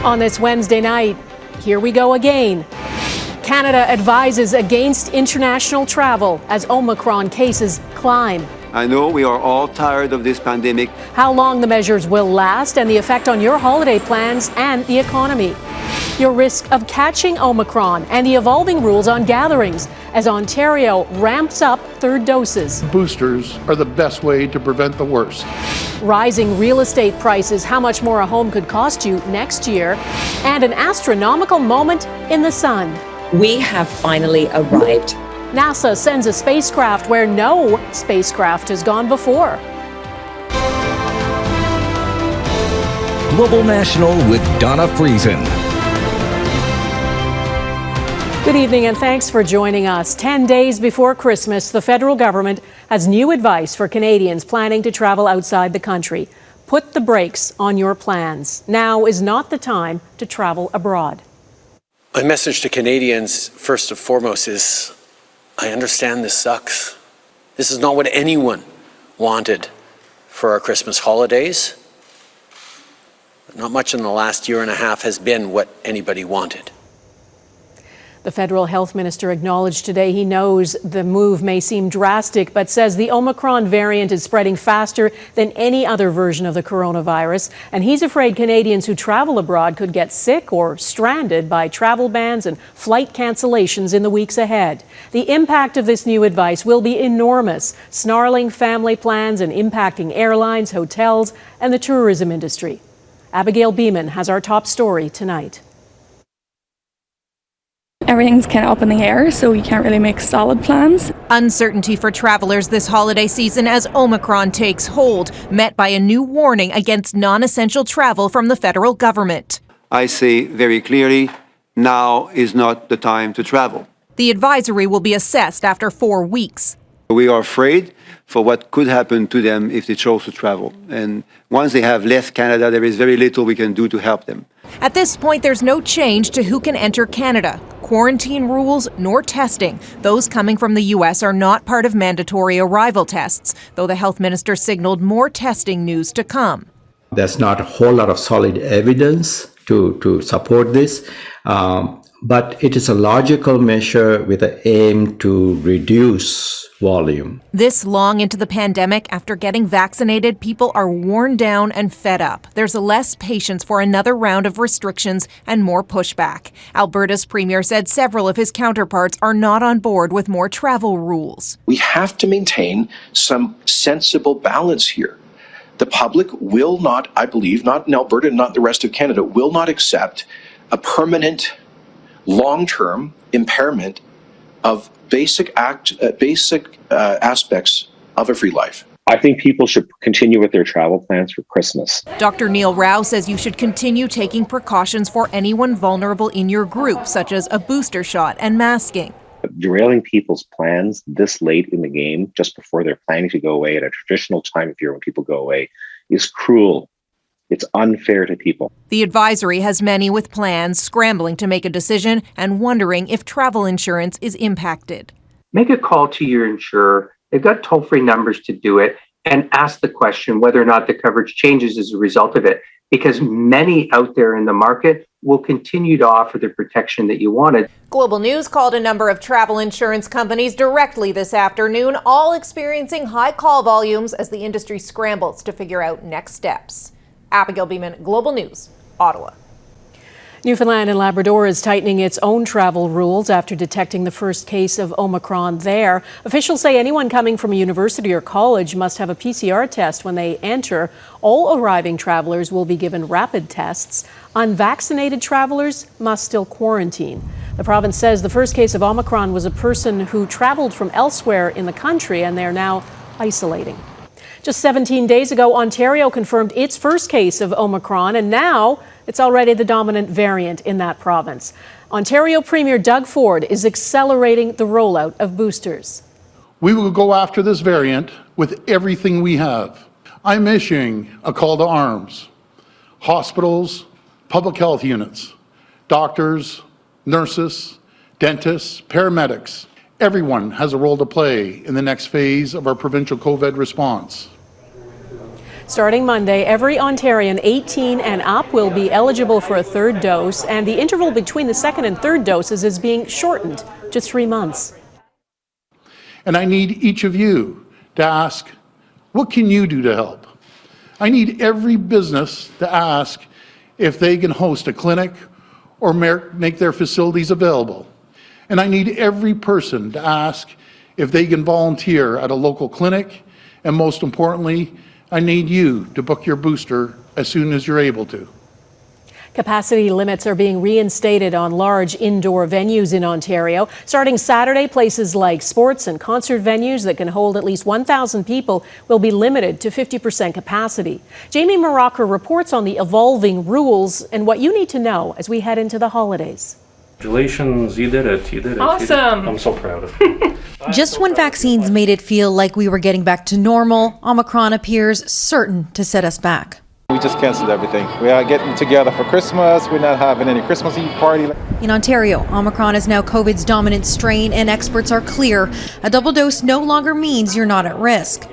On this Wednesday night, here we go again. Canada advises against international travel as Omicron cases climb. I know we are all tired of this pandemic. How long the measures will last and the effect on your holiday plans and the economy. Your risk of catching Omicron and the evolving rules on gatherings as Ontario ramps up third doses. Boosters are the best way to prevent the worst. Rising real estate prices, how much more a home could cost you next year, and an astronomical moment in the sun. We have finally arrived. NASA sends a spacecraft where no spacecraft has gone before. Global National with Donna Friesen. Good evening and thanks for joining us. 10 days before Christmas, the federal government has new advice for Canadians planning to travel outside the country. Put the brakes on your plans. Now is not the time to travel abroad. My message to Canadians, first and foremost, is I understand this sucks. This is not what anyone wanted for our Christmas holidays. Not much in the last year and a half has been what anybody wanted. The federal health minister acknowledged today he knows the move may seem drastic, but says the Omicron variant is spreading faster than any other version of the coronavirus. And he's afraid Canadians who travel abroad could get sick or stranded by travel bans and flight cancellations in the weeks ahead. The impact of this new advice will be enormous, snarling family plans and impacting airlines, hotels, and the tourism industry. Abigail Bimman has our top story tonight. Everything's kind of up in the air, so we can't really make solid plans. Uncertainty for travelers this holiday season as Omicron takes hold, met by a new warning against non-essential travel from the federal government. I say very clearly, now is not the time to travel. The advisory will be assessed after 4 weeks. We are afraid for what could happen to them if they chose to travel. And once they have left Canada, there is very little we can do to help them. At this point, there's no change to who can enter Canada. Quarantine rules nor testing. Those coming from the U.S. are not part of mandatory arrival tests, though the health minister signaled more testing news to come. There's not a whole lot of solid evidence to support this, but it is a logical measure with an aim to reduce volume. This long into the pandemic, after getting vaccinated, people are worn down and fed up. There's less patience for another round of restrictions and more pushback. Alberta's premier said several of his counterparts are not on board with more travel rules. We have to maintain some sensible balance here. The public will not, I believe, not in Alberta, not the rest of Canada, will not accept a permanent, long-term impairment of basic aspects of a free life. I think people should continue with their travel plans for Christmas. Dr. Neil Rao says you should continue taking precautions for anyone vulnerable in your group, such as a booster shot and masking. Derailing people's plans this late in the game, just before they're planning to go away at a traditional time of year when people go away, is cruel. It's unfair to people. The advisory has many with plans scrambling to make a decision and wondering if travel insurance is impacted. Make a call to your insurer. They've got toll-free numbers to do it, and ask the question whether or not the coverage changes as a result of it, because many out there in the market will continue to offer the protection that you wanted. Global News called a number of travel insurance companies directly this afternoon, all experiencing high call volumes as the industry scrambles to figure out next steps. Abigail Bimman, Global News, Ottawa. Newfoundland and Labrador is tightening its own travel rules after detecting the first case of Omicron there. Officials say anyone coming from a university or college must have a PCR test when they enter. All arriving travelers will be given rapid tests. Unvaccinated travelers must still quarantine. The province says the first case of Omicron was a person who traveled from elsewhere in the country, and they're now isolating. Just 17 days ago, Ontario confirmed its first case of Omicron, and now it's already the dominant variant in that province. Ontario Premier Doug Ford is accelerating the rollout of boosters. We will go after this variant with everything we have. I'm issuing a call to arms. Hospitals, public health units, doctors, nurses, dentists, paramedics. Everyone has a role to play in the next phase of our provincial COVID response. Starting Monday, every Ontarian 18 and up will be eligible for a third dose, and the interval between the second and third doses is being shortened to 3 months. And I need each of you to ask, what can you do to help? I need every business to ask if they can host a clinic or make their facilities available. And I need every person to ask if they can volunteer at a local clinic. And most importantly, I need you to book your booster as soon as you're able to. Capacity limits are being reinstated on large indoor venues in Ontario. Starting Saturday, places like sports and concert venues that can hold at least 1,000 people will be limited to 50% capacity. Jamie Mauracher reports on the evolving rules and what you need to know as we head into the holidays. Congratulations, you did it. You did it. Awesome. I'm so proud of you. Just when vaccines made it feel like we were getting back to normal, Omicron appears certain to set us back. We just canceled everything. We are getting together for Christmas. We're not having any Christmas Eve party. In Ontario, Omicron is now COVID's dominant strain, and experts are clear. A double dose no longer means you're not at risk.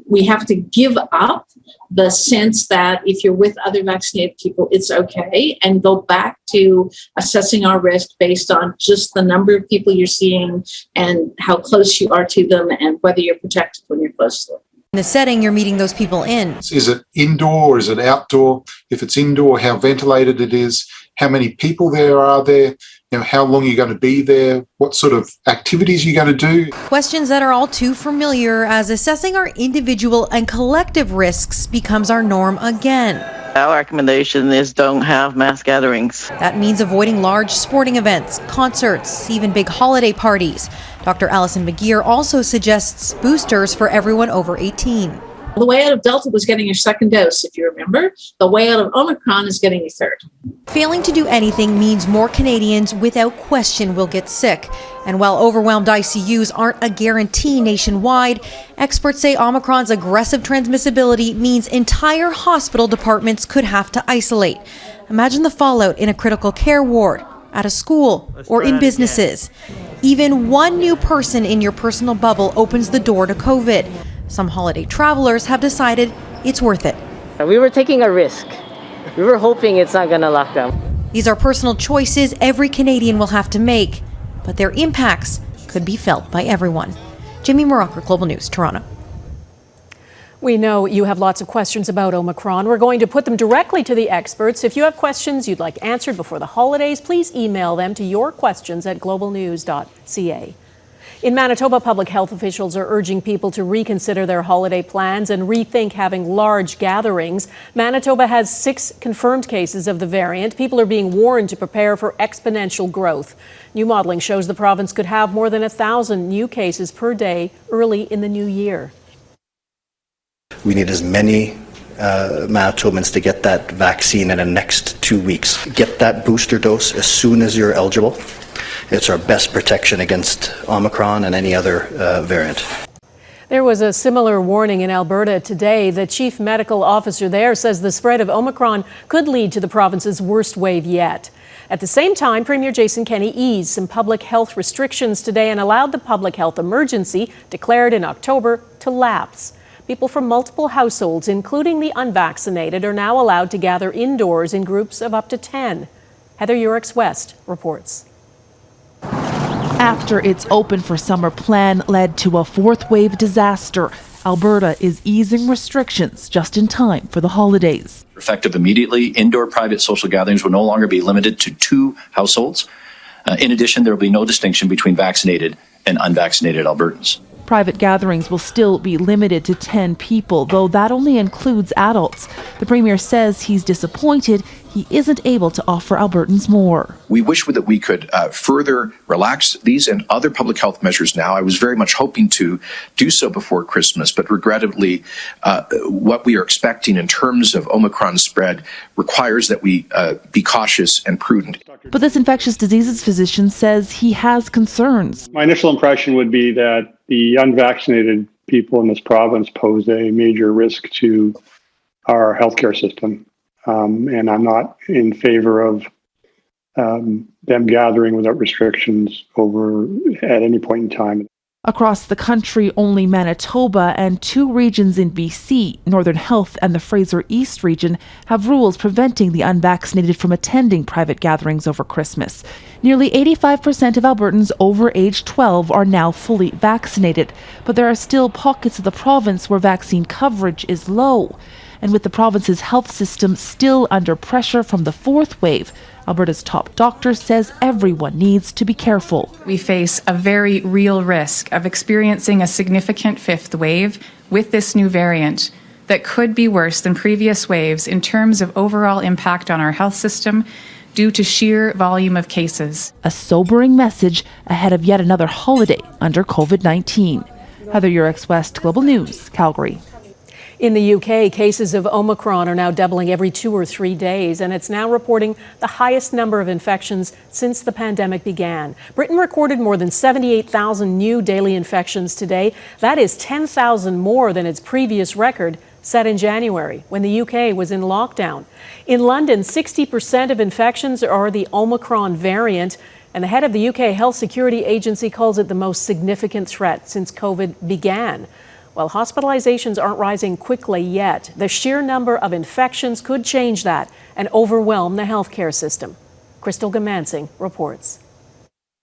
We have to give up the sense that if you're with other vaccinated people, it's okay, and go back to assessing our risk based on just the number of people you're seeing and how close you are to them and whether you're protected when you're close to them. In the setting you're meeting those people in. Is it indoor or is it outdoor? If it's indoor, how ventilated it is, how many people there are there, how long you're going to be there, what sort of activities you're going to do. Questions that are all too familiar as assessing our individual and collective risks becomes our norm again. Our recommendation is don't have mass gatherings. That means avoiding large sporting events, concerts, even big holiday parties. Dr. Alison McGeer also suggests boosters for everyone over 18. The way out of Delta was getting your second dose, if you remember. The way out of Omicron is getting your third. Failing to do anything means more Canadians without question will get sick. And while overwhelmed ICUs aren't a guarantee nationwide, experts say Omicron's aggressive transmissibility means entire hospital departments could have to isolate. Imagine the fallout in a critical care ward, at a school, or in businesses. Even one new person in your personal bubble opens the door to COVID. Some holiday travelers have decided it's worth it. We were taking a risk. We were hoping it's not going to lock down. These are personal choices every Canadian will have to make, but their impacts could be felt by everyone. Jamie Mauracher, Global News, Toronto. We know you have lots of questions about Omicron. We're going to put them directly to the experts. If you have questions you'd like answered before the holidays, please email them to yourquestions@globalnews.ca. In Manitoba, public health officials are urging people to reconsider their holiday plans and rethink having large gatherings. Manitoba has 6 confirmed cases of the variant. People are being warned to prepare for exponential growth. New modeling shows the province could have more than 1,000 new cases per day early in the new year. We need as many Manitobans to get that vaccine in the next 2 weeks. Get that booster dose as soon as you're eligible. It's our best protection against Omicron and any other variant. There was a similar warning in Alberta today. The chief medical officer there says the spread of Omicron could lead to the province's worst wave yet. At the same time, Premier Jason Kenney eased some public health restrictions today and allowed the public health emergency declared in October to lapse. People from multiple households, including the unvaccinated, are now allowed to gather indoors in groups of up to 10. Heather Yourex-West reports. After its open for summer plan led to a fourth wave disaster, Alberta is easing restrictions just in time for the holidays. Effective immediately, indoor private social gatherings will no longer be limited to 2 households. In addition, there will be no distinction between vaccinated and unvaccinated Albertans. Private gatherings will still be limited to 10 people, though that only includes adults. The Premier says he's disappointed he isn't able to offer Albertans more. We wish that we could further relax these and other public health measures now. I was very much hoping to do so before Christmas, but regrettably, what we are expecting in terms of Omicron spread requires that we be cautious and prudent. But this infectious diseases physician says he has concerns. My initial impression would be that the unvaccinated people in this province pose a major risk to our healthcare system. And I'm not in favor of them gathering without restrictions at any point in time. Across the country, only Manitoba and 2 regions in BC, Northern Health and the Fraser East region, have rules preventing the unvaccinated from attending private gatherings over Christmas. Nearly 85% of Albertans over age 12 are now fully vaccinated, but there are still pockets of the province where vaccine coverage is low. And with the province's health system still under pressure from the 4th wave, Alberta's top doctor says everyone needs to be careful. We face a very real risk of experiencing a significant 5th wave with this new variant that could be worse than previous waves in terms of overall impact on our health system due to sheer volume of cases. A sobering message ahead of yet another holiday under COVID-19. Heather Yourex-West, Global News, Calgary. In the UK, cases of Omicron are now doubling every 2 or 3 days, and it's now reporting the highest number of infections since the pandemic began. Britain recorded more than 78,000 new daily infections today. That is 10,000 more than its previous record set in January, when the UK was in lockdown. In London, 60% of infections are the Omicron variant, and the head of the UK Health Security Agency calls it the most significant threat since COVID began. While hospitalizations aren't rising quickly yet, the sheer number of infections could change that and overwhelm the healthcare system. Crystal Goomansingh reports.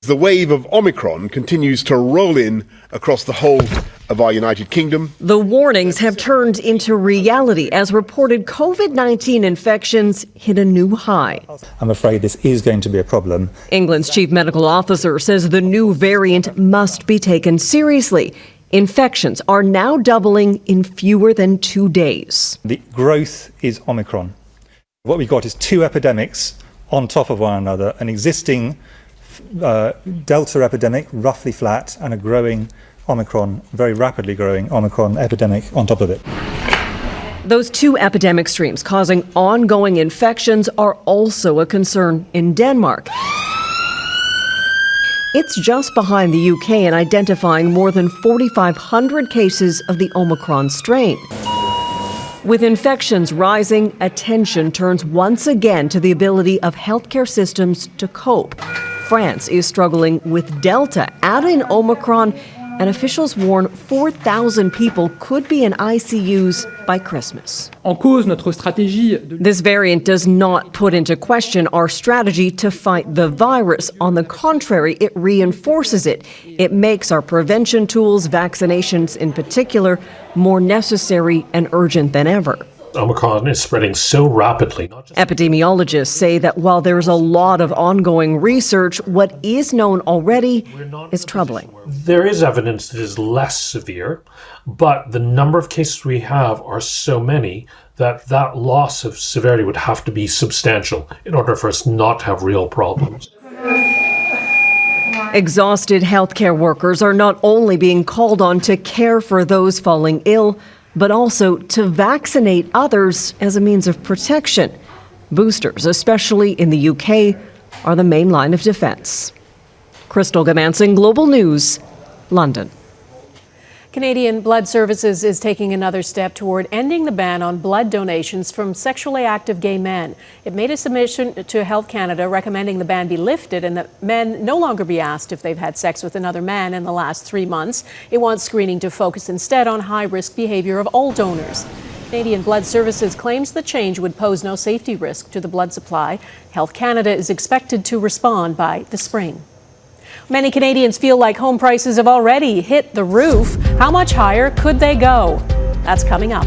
The wave of Omicron continues to roll in across the whole of our United Kingdom. The warnings have turned into reality as reported COVID-19 infections hit a new high. I'm afraid this is going to be a problem. England's chief medical officer says the new variant must be taken seriously. Infections are now doubling in fewer than 2 days. The growth is Omicron. What we've got is 2 epidemics on top of one another, an existing Delta epidemic, roughly flat, and a growing Omicron, very rapidly growing Omicron epidemic on top of it. Those 2 epidemic streams causing ongoing infections are also a concern in Denmark. It's just behind the UK in identifying more than 4,500 cases of the Omicron strain. With infections rising, attention turns once again to the ability of healthcare systems to cope. France is struggling with Delta, add in Omicron, and officials warn 4,000 people could be in ICUs by Christmas. This variant does not put into question our strategy to fight the virus. On the contrary, it reinforces it. It makes our prevention tools, vaccinations in particular, more necessary and urgent than ever. Omicron is spreading so rapidly. Epidemiologists say that while there's a lot of ongoing research, what is known already is troubling. There is evidence that it is less severe, but the number of cases we have are so many that that loss of severity would have to be substantial in order for us not to have real problems. Exhausted healthcare workers are not only being called on to care for those falling ill, but also to vaccinate others as a means of protection. Boosters, especially in the UK, are the main line of defense. Crystal Goomansingh, Global News, London. Canadian Blood Services is taking another step toward ending the ban on blood donations from sexually active gay men. It made a submission to Health Canada recommending the ban be lifted and that men no longer be asked if they've had sex with another man in the last 3 months. It wants screening to focus instead on high-risk behavior of all donors. Canadian Blood Services claims the change would pose no safety risk to the blood supply. Health Canada is expected to respond by the spring. Many Canadians feel like home prices have already hit the roof. How much higher could they go? That's coming up.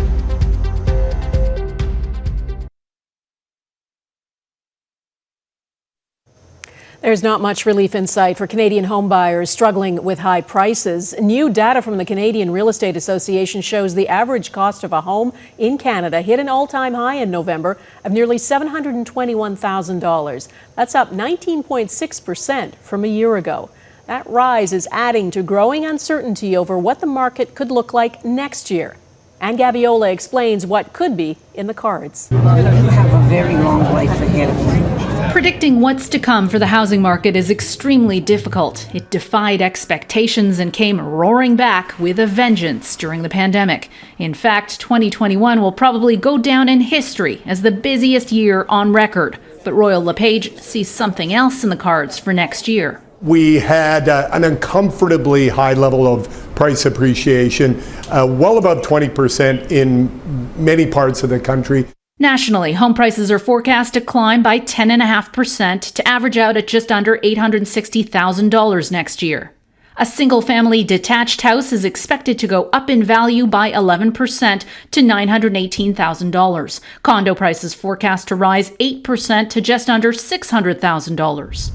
There's not much relief in sight for Canadian homebuyers struggling with high prices. New data from the Canadian Real Estate Association shows the average cost of a home in Canada hit an all-time high in November of nearly $721,000. That's up 19.6% from a year ago. That rise is adding to growing uncertainty over what the market could look like next year. Anne Gaviola explains what could be in the cards. You have a very long life ahead of you. Predicting what's to come for the housing market is extremely difficult. It defied expectations and came roaring back with a vengeance during the pandemic. In fact, 2021 will probably go down in history as the busiest year on record. But Royal LePage sees something else in the cards for next year. We had an uncomfortably high level of price appreciation, well above 20% in many parts of the country. Nationally, home prices are forecast to climb by 10.5% to average out at just under $860,000 next year. A single-family detached house is expected to go up in value by 11% to $918,000. Condo prices forecast to rise 8% to just under $600,000.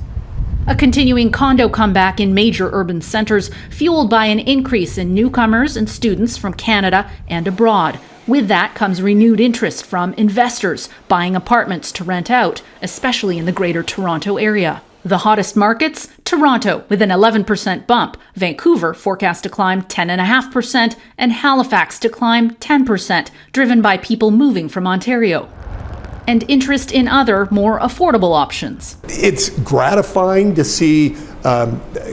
A continuing condo comeback in major urban centers, fueled by an increase in newcomers and students from Canada and abroad. With that comes renewed interest from investors buying apartments to rent out, especially in the Greater Toronto area. The hottest markets, Toronto with an 11% bump, Vancouver forecast to climb 10.5%, and Halifax to climb 10%, driven by people moving from Ontario. And interest in other, more affordable options. It's gratifying to see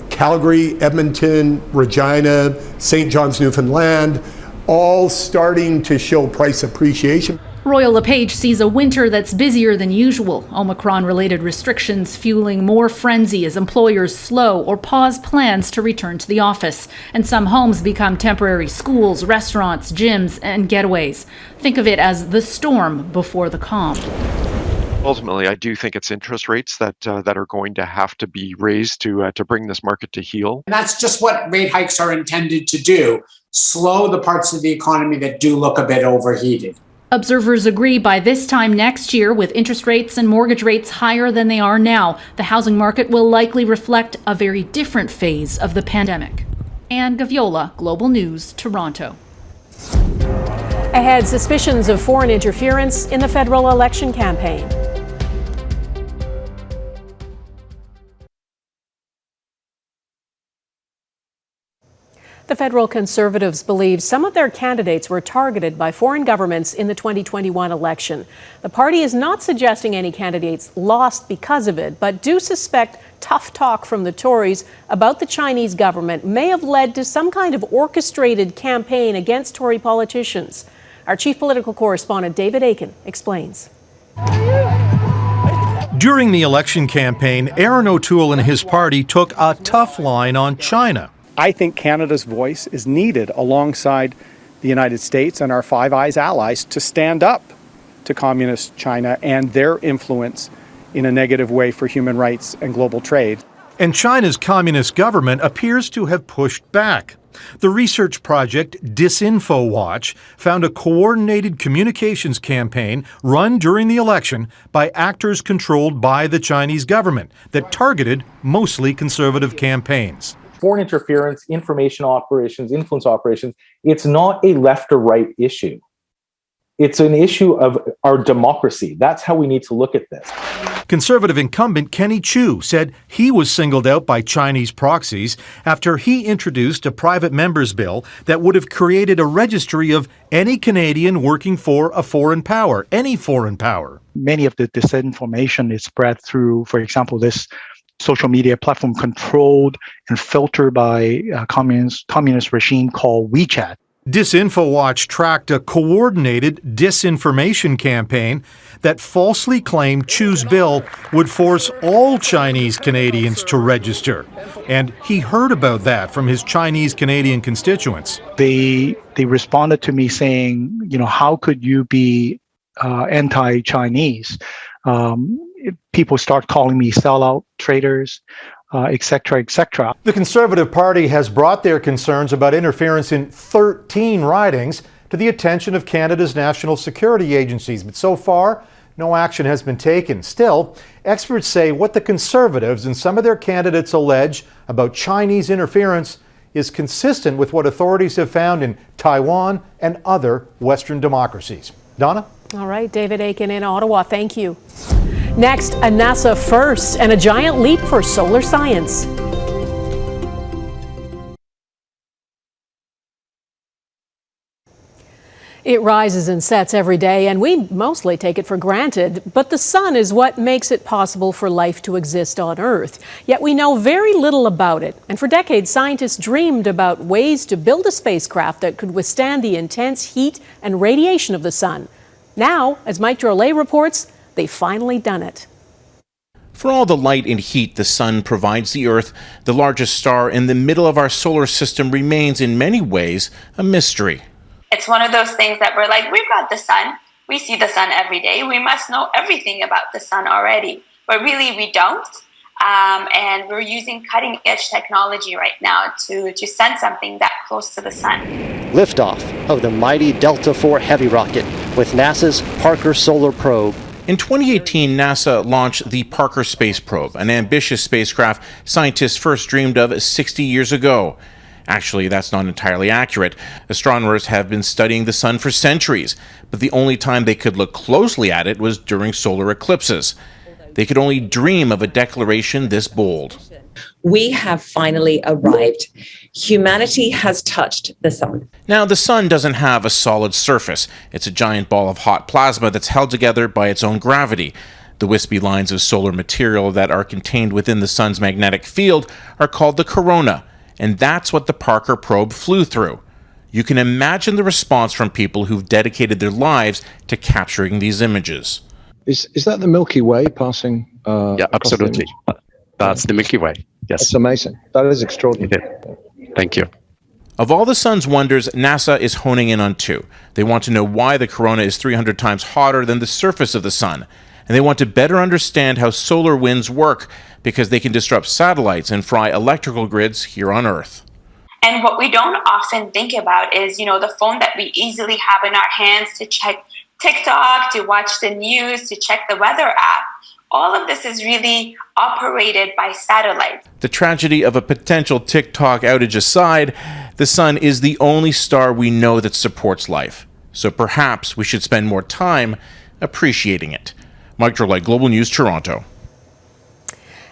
Calgary, Edmonton, Regina, St. John's, Newfoundland, all starting to show price appreciation. Royal LePage sees a winter that's busier than usual. Omicron-related restrictions fueling more frenzy as employers slow or pause plans to return to the office. And some homes become temporary schools, restaurants, gyms, and getaways. Think of it as the storm before the calm. Ultimately, I do think it's interest rates that are going to have to be raised to bring this market to heel. And that's just what rate hikes are intended to do. Slow the parts of the economy that do look a bit overheated. Observers agree by this time next year, with interest rates and mortgage rates higher than they are now, the housing market will likely reflect a very different phase of the pandemic. Anne Gaviola, Global News, Toronto. Ahead, suspicions of foreign interference in the federal election campaign. The federal Conservatives believe some of their candidates were targeted by foreign governments in the 2021 election. The party is not suggesting any candidates lost because of it, but do suspect tough talk from the Tories about the Chinese government may have led to some kind of orchestrated campaign against Tory politicians. Our chief political correspondent, David Aiken, explains. During the election campaign, Aaron O'Toole and his party took a tough line on China. I think Canada's voice is needed alongside the United States and our Five Eyes allies to stand up to communist China and their influence in a negative way for human rights and global trade. And China's communist government appears to have pushed back. The research project Disinfo Watch found a coordinated communications campaign run during the election by actors controlled by the Chinese government that targeted mostly conservative campaigns. Foreign interference, information operations, influence operations, it's not a left or right issue. It's an issue of our democracy. That's how we need to look at this. Conservative incumbent Kenny Chu said he was singled out by Chinese proxies after he introduced a private member's bill that would have created a registry of any Canadian working for a foreign power, any foreign power. Many of the disinformation is spread through, for example, this social media platform controlled and filtered by a communist regime called WeChat. Disinfo Watch tracked a coordinated disinformation campaign that falsely claimed Chu's bill would force all Chinese Canadians to register. And he heard about that from his Chinese Canadian constituents. They responded to me saying, how could you be anti-Chinese? People start calling me sellout traitors, et cetera, et cetera. The Conservative Party has brought their concerns about interference in 13 ridings to the attention of Canada's national security agencies, but so far, no action has been taken. Still, experts say what the Conservatives and some of their candidates allege about Chinese interference is consistent with what authorities have found in Taiwan and other Western democracies. Donna? All right, David Aiken in Ottawa, thank you. Next, a NASA first and a giant leap for solar science. It rises and sets every day, and we mostly take it for granted. But the sun is what makes it possible for life to exist on Earth. Yet we know very little about it. And for decades, scientists dreamed about ways to build a spacecraft that could withstand the intense heat and radiation of the sun. Now, as Mike Drolet reports, they've finally done it. For all the light and heat the sun provides the Earth, the largest star in the middle of our solar system remains in many ways a mystery. It's one of those things that we're like, we've got the sun. We see the sun every day. We must know everything about the sun already. But really, we don't. And we're using cutting-edge technology right now to send something that close to the sun. Liftoff of the mighty Delta IV Heavy rocket with NASA's Parker Solar Probe. In 2018, NASA launched the Parker Space Probe, an ambitious spacecraft scientists first dreamed of 60 years ago. Actually, that's not entirely accurate. Astronomers have been studying the sun for centuries, but the only time they could look closely at it was during solar eclipses. They could only dream of a declaration this bold. We have finally arrived. Humanity has touched the sun. Now, the sun doesn't have a solid surface. It's a giant ball of hot plasma that's held together by its own gravity. The wispy lines of solar material that are contained within the sun's magnetic field are called the corona, and that's what the Parker probe flew through. You can imagine the response from people who've dedicated their lives to capturing these images. Is that the Milky Way passing? Yeah, absolutely. That's the Milky Way. Yes. That's amazing. That is extraordinary. Okay. Thank you. Of all the sun's wonders, NASA is honing in on two. They want to know why the corona is 300 times hotter than the surface of the sun. And they want to better understand how solar winds work, because they can disrupt satellites and fry electrical grids here on Earth. And what we don't often think about is, the phone that we easily have in our hands to check TikTok, to watch the news, to check the weather app. All of this is really operated by satellites. The tragedy of a potential TikTok outage aside, the sun is the only star we know that supports life. So perhaps we should spend more time appreciating it. Mike Drolite, Global News, Toronto.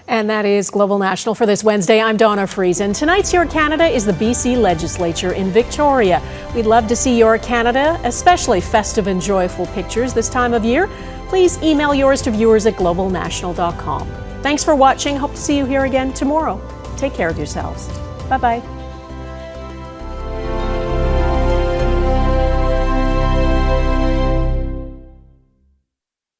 And that is Global National for this Wednesday. I'm Donna Friesen. Tonight's Your Canada is the BC Legislature in Victoria. We'd love to see Your Canada, especially festive and joyful pictures this time of year. Please email yours to viewers at globalnational.com. Thanks for watching. Hope to see you here again tomorrow. Take care of yourselves. Bye-bye.